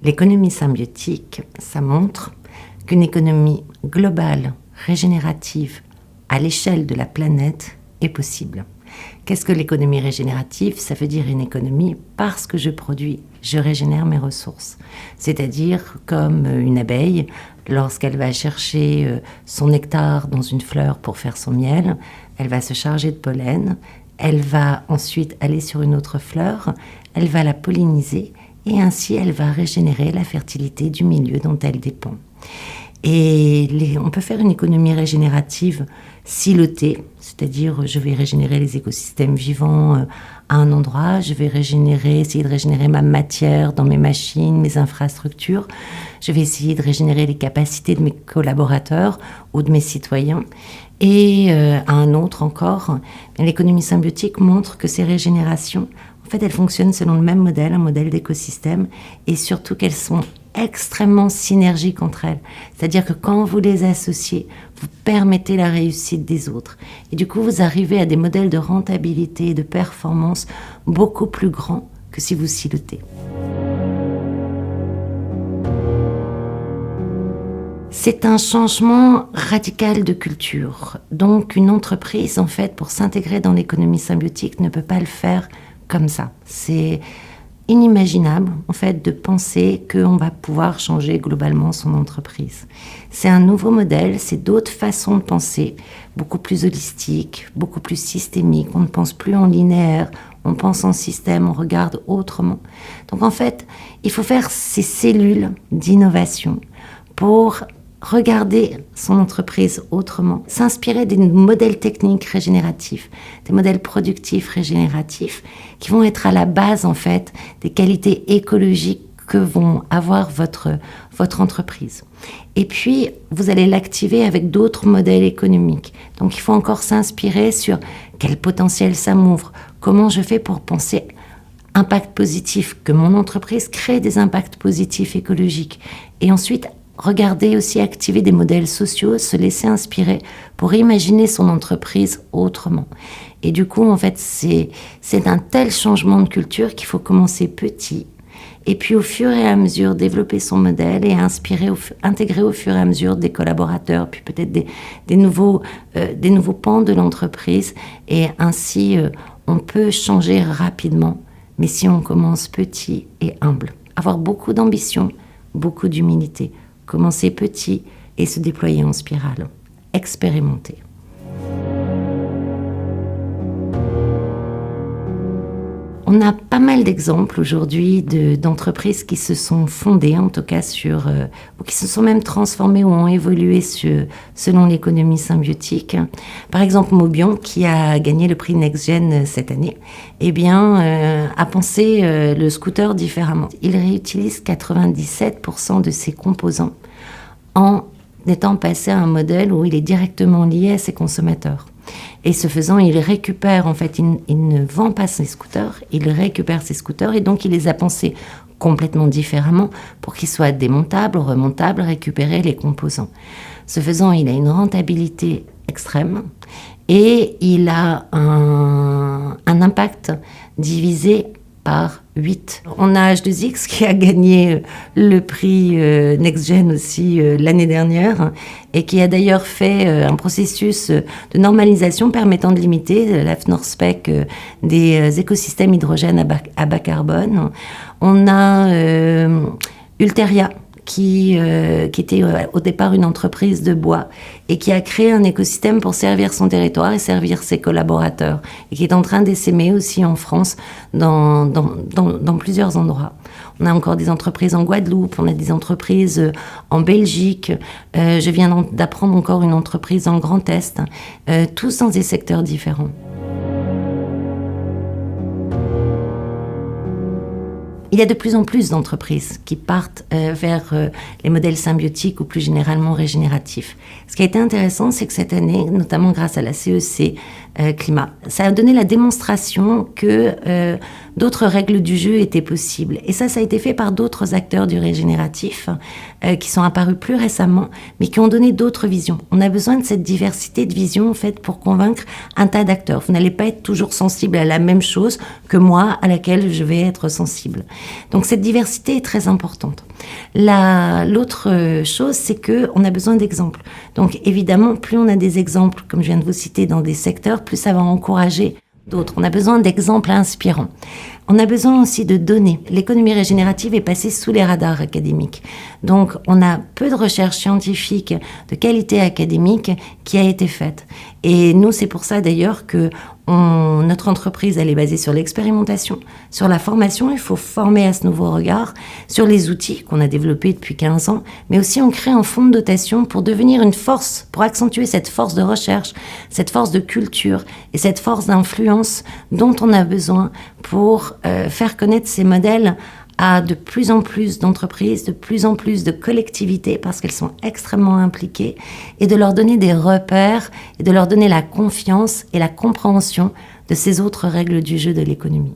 L'économie symbiotique, ça montre qu'une économie globale, régénérative, à l'échelle de la planète, est possible. Qu'est-ce que l'économie régénérative ? Ça veut dire une économie parce que je produis, je régénère mes ressources. C'est-à-dire comme une abeille, lorsqu'elle va chercher son nectar dans une fleur pour faire son miel, elle va se charger de pollen, elle va ensuite aller sur une autre fleur, elle va la polliniser et ainsi elle va régénérer la fertilité du milieu dont elle dépend. Et on peut faire une économie régénérative silotée, c'est-à-dire je vais régénérer les écosystèmes vivants à un endroit, je vais essayer de régénérer ma matière dans mes machines, mes infrastructures, je vais essayer de régénérer les capacités de mes collaborateurs ou de mes citoyens. Et à un autre encore, l'économie symbiotique montre que ces régénérations, en fait, elles fonctionnent selon le même modèle, un modèle d'écosystème, et surtout qu'elles sont extrêmement synergiques entre elles. C'est-à-dire que quand vous les associez, vous permettez la réussite des autres. Et du coup, vous arrivez à des modèles de rentabilité et de performance beaucoup plus grands que si vous silotez. C'est un changement radical de culture. Donc, une entreprise, en fait, pour s'intégrer dans l'économie symbiotique, ne peut pas le faire comme ça. C'est inimaginable, en fait, de penser qu'on va pouvoir changer globalement son entreprise. C'est un nouveau modèle, c'est d'autres façons de penser, beaucoup plus holistiques, beaucoup plus systémiques. On ne pense plus en linéaire, on pense en système, on regarde autrement. Donc, en fait, il faut faire ces cellules d'innovation pour regarder son entreprise autrement, s'inspirer des modèles techniques régénératifs, des modèles productifs régénératifs qui vont être à la base, en fait, des qualités écologiques que vont avoir votre entreprise. Et puis, vous allez l'activer avec d'autres modèles économiques. Donc, il faut encore s'inspirer sur quel potentiel ça m'ouvre, comment je fais pour penser impact positif, que mon entreprise crée des impacts positifs écologiques. Et ensuite, regarder aussi, activer des modèles sociaux, se laisser inspirer pour imaginer son entreprise autrement. Et du coup, en fait, c'est un tel changement de culture qu'il faut commencer petit. Et puis, au fur et à mesure, développer son modèle et intégrer au fur et à mesure des collaborateurs, puis peut-être des nouveaux pans de l'entreprise. Et ainsi, on peut changer rapidement, mais si on commence petit et humble. Avoir beaucoup d'ambition, beaucoup d'humilité. Commencer petit et se déployer en spirale. Expérimenter. On a pas mal d'exemples aujourd'hui d'entreprises qui se sont fondées, en tout cas ou qui se sont même transformées ou ont évolué selon l'économie symbiotique. Par exemple, Mobion, qui a gagné le prix NextGen cette année, a pensé le scooter différemment. Il réutilise 97% de ses composants en étant passé à un modèle où il est directement lié à ses consommateurs. Et ce faisant, il récupère, en fait, il ne vend pas ses scooters, il récupère ses scooters et donc il les a pensés complètement différemment pour qu'ils soient démontables, remontables, récupérer les composants. Ce faisant, il a une rentabilité extrême et il a un impact divisé par 8. On a H2X qui a gagné le prix NextGen aussi l'année dernière et qui a d'ailleurs fait un processus de normalisation permettant de limiter la FNORSPEC des écosystèmes hydrogène à bas carbone. On a Ulteria qui était au départ une entreprise de bois et qui a créé un écosystème pour servir son territoire et servir ses collaborateurs et qui est en train d'essaimer aussi en France dans plusieurs endroits. On a encore des entreprises en Guadeloupe, on a des entreprises en Belgique, je viens d'apprendre encore une entreprise en Grand Est, tous dans des secteurs différents. Il y a de plus en plus d'entreprises qui partent vers les modèles symbiotiques ou plus généralement régénératifs. Ce qui a été intéressant, c'est que cette année, notamment grâce à la CEC Climat, ça a donné la démonstration que d'autres règles du jeu étaient possibles. Et ça a été fait par d'autres acteurs du régénératif qui sont apparus plus récemment, mais qui ont donné d'autres visions. On a besoin de cette diversité de visions, en fait, pour convaincre un tas d'acteurs. Vous n'allez pas être toujours sensible à la même chose que moi, à laquelle je vais être sensible. Donc cette diversité est très importante. L'autre chose, c'est qu'on a besoin d'exemples. Donc évidemment, plus on a des exemples, comme je viens de vous citer, dans des secteurs, plus ça va encourager d'autres. On a besoin d'exemples inspirants. On a besoin aussi de données. L'économie régénérative est passée sous les radars académiques. Donc, on a peu de recherche scientifique de qualité académique qui a été faite. Et nous, c'est pour ça d'ailleurs que notre entreprise, elle est basée sur l'expérimentation, sur la formation. Il faut former à ce nouveau regard, sur les outils qu'on a développés depuis 15 ans, mais aussi on crée un fonds de dotation pour devenir une force, pour accentuer cette force de recherche, cette force de culture et cette force d'influence dont on a besoin pour faire connaître ces modèles à de plus en plus d'entreprises, de plus en plus de collectivités, parce qu'elles sont extrêmement impliquées, et de leur donner des repères, et de leur donner la confiance et la compréhension de ces autres règles du jeu de l'économie.